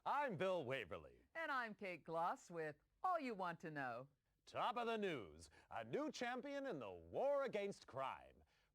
I'm Bill Waverly. And I'm Kate Gloss with All You Want to Know. Top of the news, a new champion in the war against crime.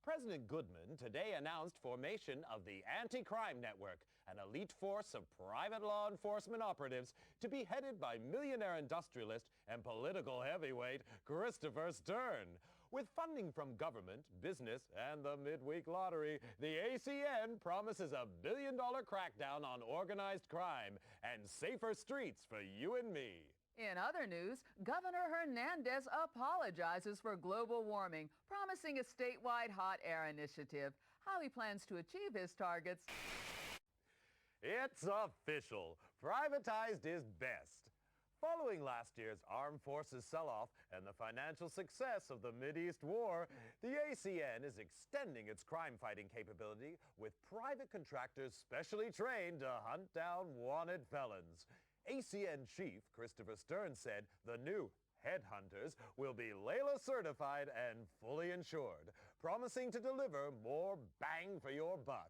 President Goodman today announced formation of the Anti-Crime Network, an elite force of private law enforcement operatives to be headed by millionaire industrialist and political heavyweight Christopher Stern. With funding from government, business, and the midweek lottery, the ACN promises a billion-dollar crackdown on organized crime and safer streets for you and me. In other news, Governor Hernandez apologizes for global warming, promising a statewide hot air initiative. How he plans to achieve his targets. It's official. Privatized is best. Following last year's armed forces sell-off and the financial success of the Mideast War, the ACN is extending its crime-fighting capability with private contractors specially trained to hunt down wanted felons. ACN Chief Christopher Stern said the new Headhunters will be Layla certified and fully insured, promising to deliver more bang for your buck.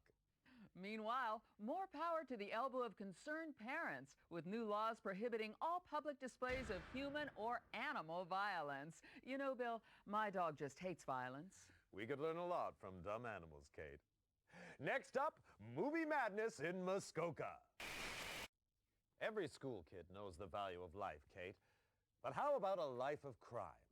Meanwhile, more power to the elbow of concerned parents with new laws prohibiting all public displays of human or animal violence. You know, Bill, my dog just hates violence. We could learn a lot from dumb animals, Kate. Next up, movie madness in Muskoka. Every school kid knows the value of life, Kate. But how about a life of crime?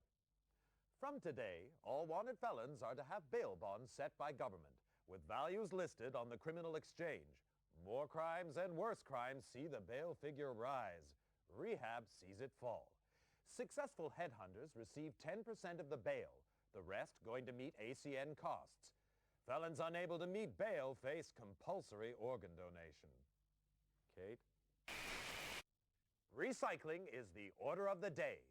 From today, all wanted felons are to have bail bonds set by government, with values listed on the criminal exchange. More crimes and worse crimes see the bail figure rise. Rehab sees it fall. Successful headhunters receive 10% of the bail, the rest going to meet ACN costs. Felons unable to meet bail face compulsory organ donation. Kate? Recycling is the order of the day.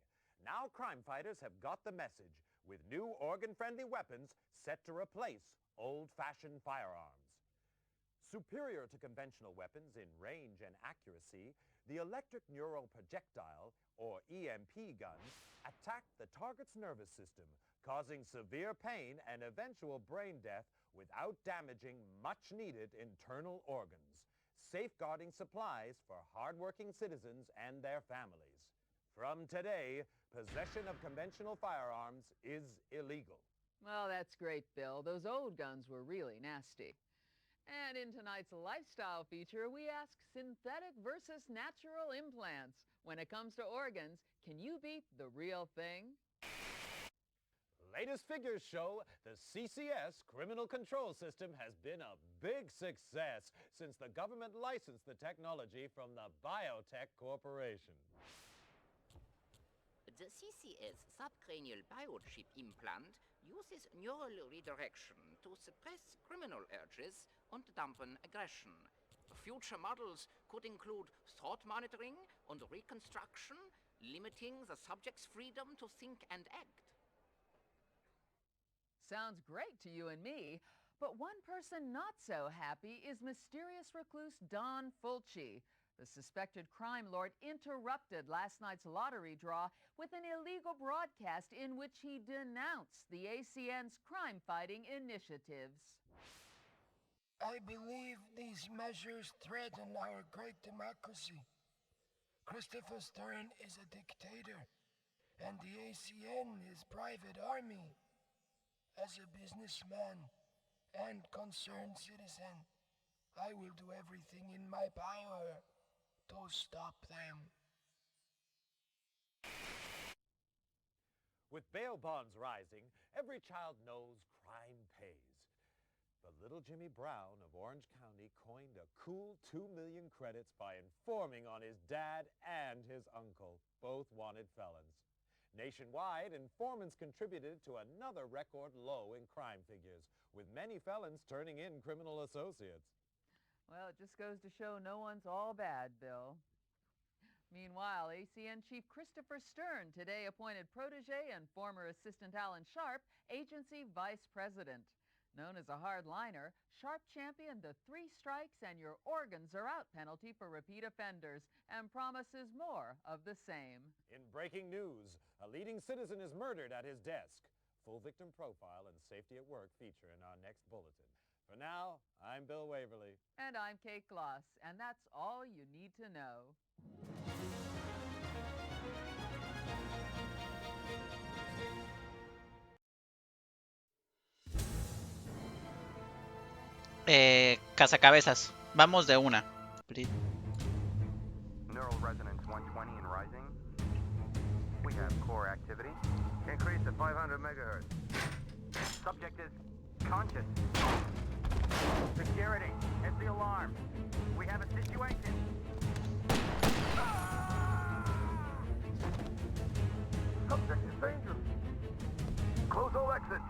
Now crime fighters have got the message, with new organ-friendly weapons set to replace old-fashioned firearms. Superior to conventional weapons in range and accuracy, the electric neural projectile, or EMP guns, attack the target's nervous system, causing severe pain and eventual brain death without damaging much-needed internal organs, safeguarding supplies for hard-working citizens and their families. From today, possession of conventional firearms is illegal. Well, that's great, Bill. Those old guns were really nasty. And in tonight's lifestyle feature, we ask synthetic versus natural implants. When it comes to organs, can you beat the real thing? Latest figures show the CCS criminal control system has been a big success since the government licensed the technology from the Biotech Corporation. The CCS subcranial biochip implant uses neural redirection to suppress criminal urges and dampen aggression. Future models could include thought monitoring and reconstruction, limiting the subject's freedom to think and act. Sounds great to you and me, but one person not so happy is mysterious recluse Don Fulci. The suspected crime lord interrupted last night's lottery draw with an illegal broadcast in which he denounced the ACN's crime-fighting initiatives. I believe these measures threaten our great democracy. Christopher Stern is a dictator, and the ACN is private army. As a businessman and concerned citizen, I will do everything in my power to stop them. With bail bonds rising, every child knows crime pays. But little Jimmy Brown of Orange County coined a cool 2 million credits by informing on his dad and his uncle, both wanted felons. Nationwide, informants contributed to another record low in crime figures, with many felons turning in criminal associates. Well, it just goes to show no one's all bad, Bill. Meanwhile, ACN Chief Christopher Stern today appointed protege and former assistant Alan Sharp agency vice president. Known as a hardliner, Sharp championed the 3 strikes and your organs are out penalty for repeat offenders and promises more of the same. In breaking news, a leading citizen is murdered at his desk. Full victim profile and safety at work feature in our next bulletin. For now, I'm Bill Waverly. And I'm Kate Gloss, and that's all you need to know. Cazacabezas. Vamos de una. Neural resonance 120 and rising. We have core activity. Increase to 500 megahertz. Subject is conscious. Security, it's the alarm. We have a situation. Subject is dangerous. Close all exits.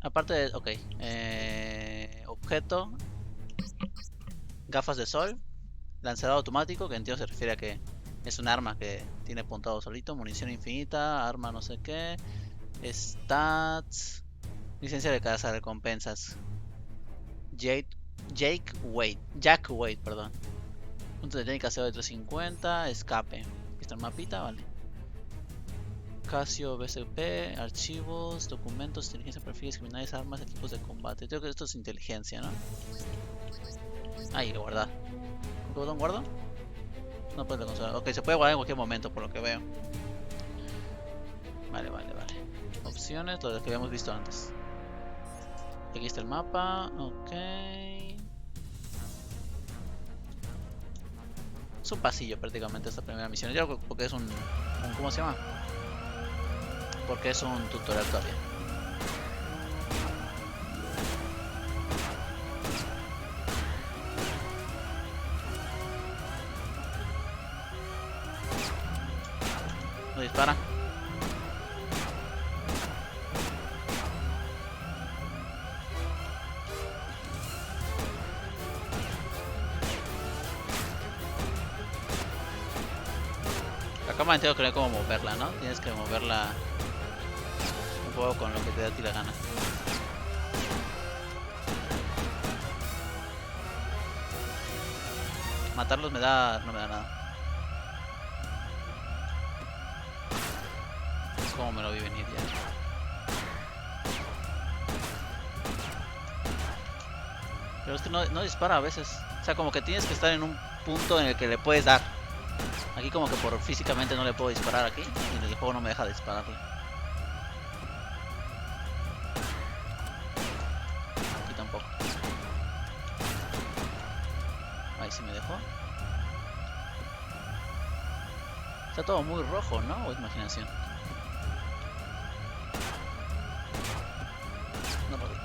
Aparte de... Ok. Objeto. Gafas de sol. Lanzador automático, que entiendo se refiere a que es un arma que tiene apuntado solito. Munición infinita. Arma no sé qué. Stats. Licencia de caza, recompensas. Jack Wade, perdón. Punto de técnica CO de 350. Escape. Aquí está el mapita, vale. Casio, BCP, archivos, documentos, inteligencia, perfiles criminales, armas, equipos de combate. Creo que esto es inteligencia, ¿no? Ahí, guardar. ¿Con qué botón guardo? No puede consolar. Ok, se puede guardar en cualquier momento, por lo que veo. Vale. Opciones, lo que habíamos visto antes. Aquí está el mapa. Ok. Es un pasillo prácticamente esta primera misión. Yo creo que porque es un ¿cómo se llama? Porque es un tutorial todavía. No dispara. La cámara entiendo que no hay como moverla, ¿no? Tienes que moverla un poco con lo que te da a ti la gana. Matarlos no me da nada. Es como me lo vi venir ya. Pero es que no dispara a veces. O sea, como que tienes que estar en un punto en el que le puedes dar. Aquí como que por físicamente no le puedo disparar aquí y el juego no me deja dispararle. Aquí tampoco. Ahí sí me dejó. Está todo muy rojo, ¿no? ¿O es imaginación? No lo vi.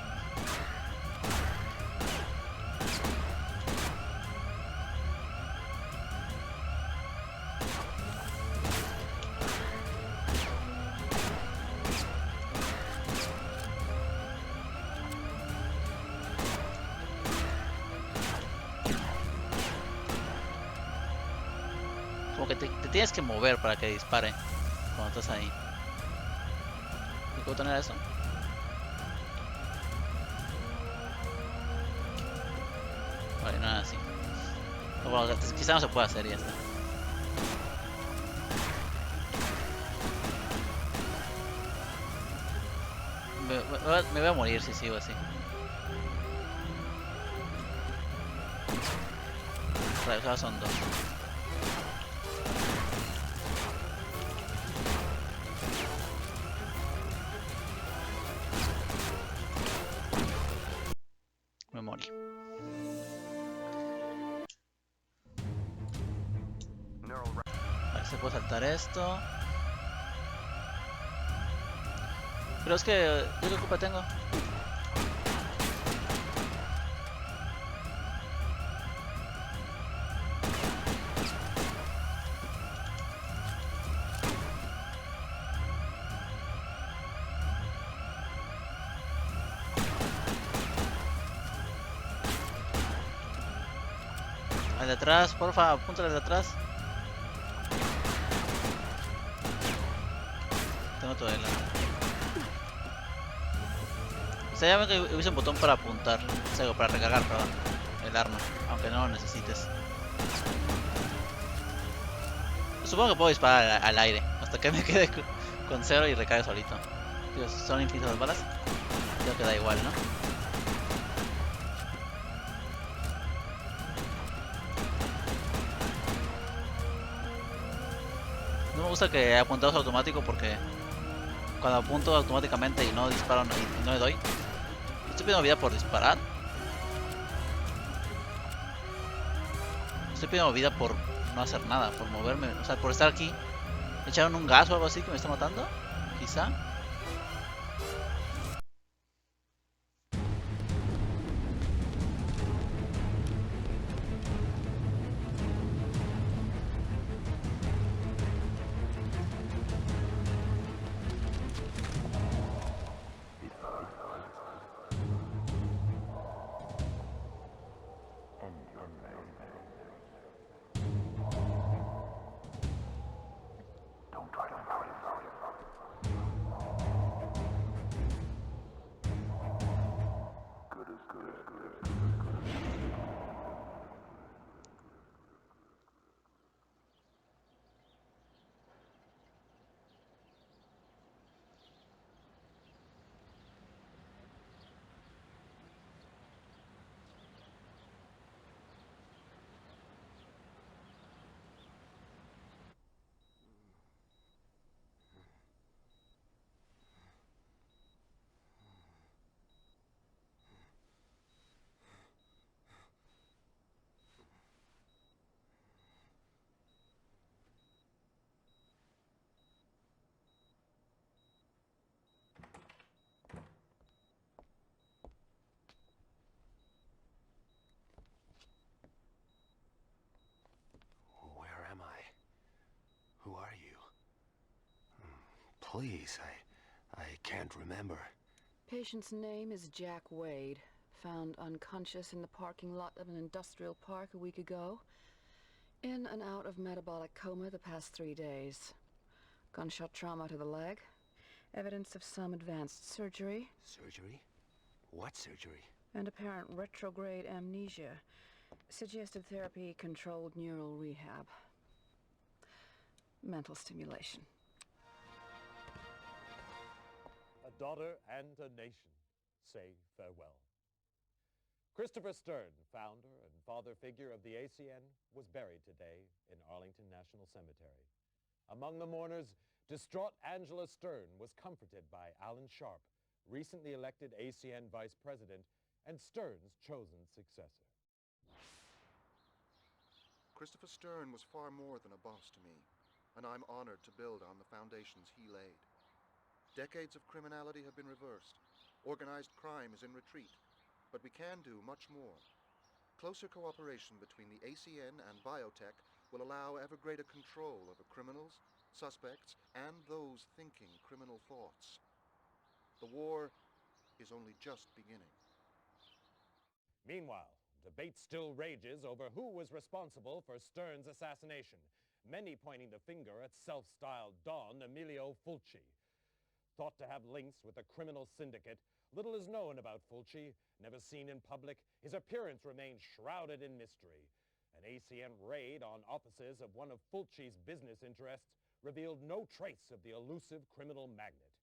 Como que te tienes que mover para que dispare cuando estás ahí. ¿Y puedo tener eso? Vale, nada así. Bueno, quizá no se puede hacer y ya está. Me voy a morir si sigo así. Vale, ahora son dos. Me morí. Vale, se puede saltar esto. Pero es que yo qué culpa tengo. Al de atrás, porfa, apúntale de atrás. Tengo todo el lado. Se llama que hubiese un botón para apuntar, o sea, para recargar, perdón, el arma, aunque no lo necesites. Supongo que puedo disparar al aire, hasta que me quede con 0 y recargue solito. Digo, son infinitas las balas, creo que da igual, ¿no? No me gusta que apuntados automático porque cuando apunto automáticamente y no disparo y no le doy, estoy pidiendo vida por disparar. Estoy pidiendo vida por no hacer nada, por moverme, o sea, por estar aquí. ¿Me echaron un gas o algo así que me está matando? Quizá. Where am I? Who are you? Please, I can't remember. Patient's name is Jack Wade. Found unconscious in the parking lot of an industrial park a week ago. In and out of metabolic coma the past 3 days. Gunshot trauma to the leg. Evidence of some advanced surgery. Surgery? What surgery? And apparent retrograde amnesia. Suggestive therapy, controlled neural rehab. Mental stimulation. A daughter and a nation say farewell. Christopher Stern, founder and father figure of the ACN, was buried today in Arlington National Cemetery. Among the mourners, distraught Angela Stern was comforted by Alan Sharp, recently elected ACN vice president and Stern's chosen successor. Christopher Stern was far more than a boss to me, and I'm honored to build on the foundations he laid. Decades of criminality have been reversed. Organized crime is in retreat, but we can do much more. Closer cooperation between the ACN and biotech will allow ever greater control over criminals, suspects, and those thinking criminal thoughts. The war is only just beginning. Meanwhile, debate still rages over who was responsible for Stern's assassination, many pointing the finger at self-styled Don Emilio Fulci. Thought to have links with a criminal syndicate, little is known about Fulci. Never seen in public, his appearance remains shrouded in mystery. An ACN raid on offices of one of Fulci's business interests revealed no trace of the elusive criminal magnate.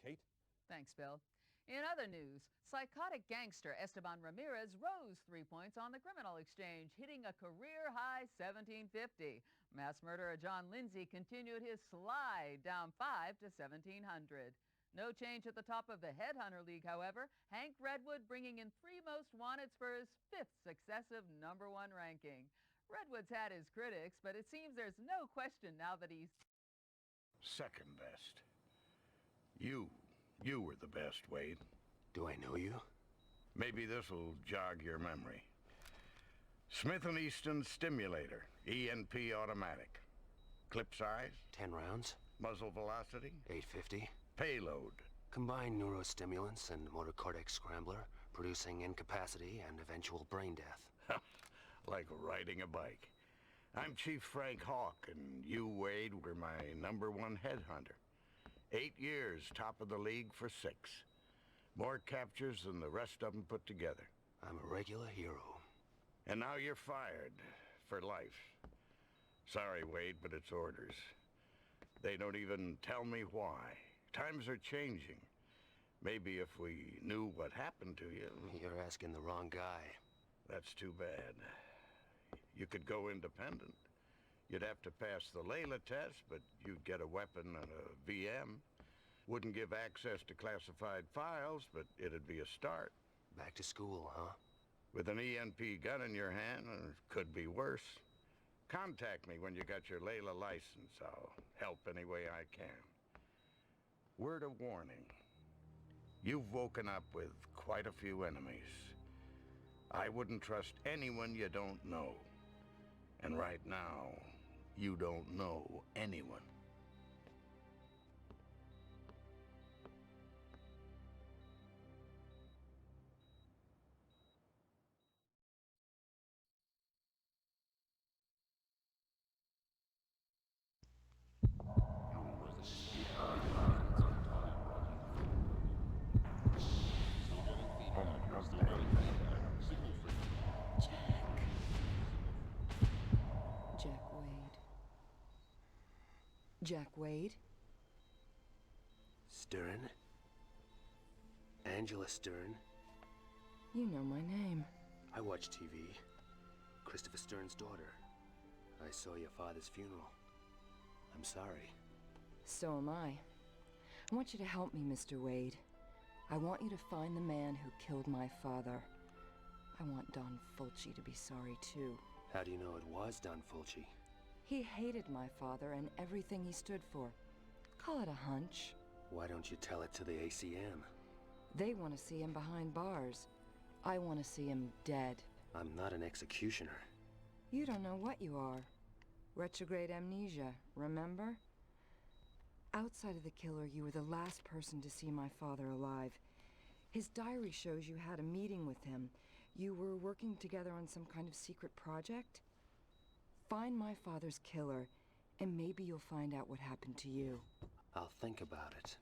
Kate? Thanks, Bill. In other news, psychotic gangster Esteban Ramirez rose 3 points on the criminal exchange, hitting a career-high 1750. Mass murderer John Lindsay continued his slide down 5 to 1700. No change at the top of the Headhunter League, however. Hank Redwood bringing in 3 most wanteds for his 5th successive #1 ranking. Redwood's had his critics, but it seems there's no question now that he's second best. You were the best, Wade. Do I know you? Maybe this'll jog your memory. Smith & Easton Stimulator, ENP automatic. Clip size? 10 rounds. Muzzle velocity? 850. Payload? Combined neurostimulants and motor cortex scrambler, producing incapacity and eventual brain death. Like riding a bike. I'm Chief Frank Hawk, and you, Wade, were my #1 headhunter. 8 years, top of the league for 6. More captures than the rest of them put together. I'm a regular hero. And now you're fired. For life. Sorry, Wade, but it's orders. They don't even tell me why. Times are changing. Maybe if we knew what happened to you... You're asking the wrong guy. That's too bad. You could go independent. You'd have to pass the Layla test, but you'd get a weapon and a VM. Wouldn't give access to classified files, but it'd be a start. Back to school, huh? With an ENP gun in your hand, or could be worse. Contact me when you got your Layla license. I'll help any way I can. Word of warning. You've woken up with quite a few enemies. I wouldn't trust anyone you don't know. And right now, you don't know anyone. Jack Wade? Stern? Angela Stern? You know my name. I watch TV. Christopher Stern's daughter. I saw your father's funeral. I'm sorry. So am I. I want you to help me, Mr. Wade. I want you to find the man who killed my father. I want Don Fulci to be sorry, too. How do you know it was Don Fulci? He hated my father and everything he stood for. Call it a hunch. Why don't you tell it to the ACM? They want to see him behind bars. I want to see him dead. I'm not an executioner. You don't know what you are. Retrograde amnesia, remember? Outside of the killer, you were the last person to see my father alive. His diary shows you had a meeting with him. You were working together on some kind of secret project? Find my father's killer, and maybe you'll find out what happened to you. I'll think about it.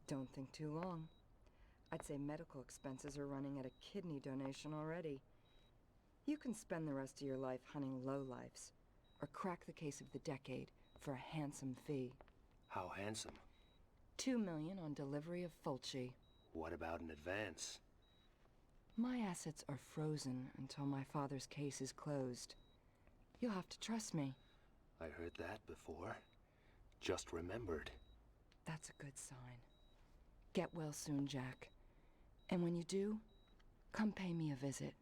Don't think too long. I'd say medical expenses are running at a kidney donation already. You can spend the rest of your life hunting lowlifes, or crack the case of the decade for a handsome fee. How handsome? $2 million on delivery of Fulci. What about an advance? My assets are frozen until my father's case is closed. You'll have to trust me. I heard that before. Just remembered. That's a good sign. Get well soon, Jack. And when you do, come pay me a visit.